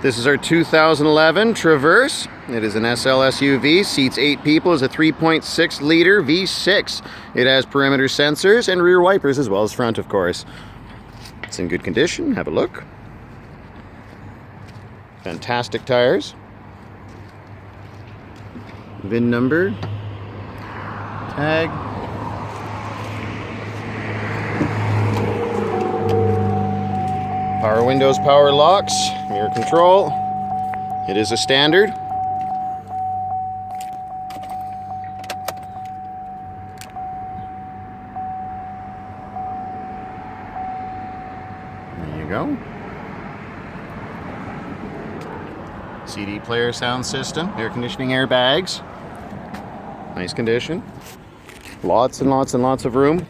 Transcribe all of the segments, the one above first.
This is our 2011 Traverse. It is an SL SUV, seats 8 people, is a 3.6 liter V6. It has perimeter sensors and rear wipers as well as front, of course. It's in good condition, have a look. Fantastic tires. VIN number. Tag. Power windows, power locks, mirror control. It is a standard. There you go. CD player, sound system, air conditioning, airbags. Nice condition. Lots and lots and lots of room.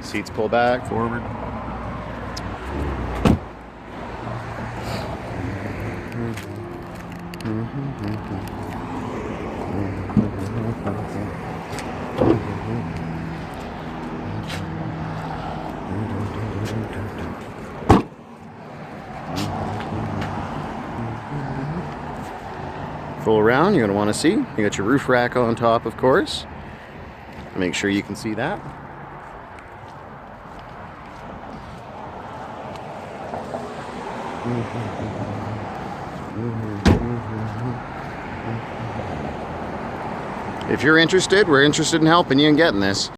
Seats pull back, forward. Full around, you're going to want to see. You got your roof rack on top, of course. Make sure you can see that. If you're interested, we're interested in helping you and getting this.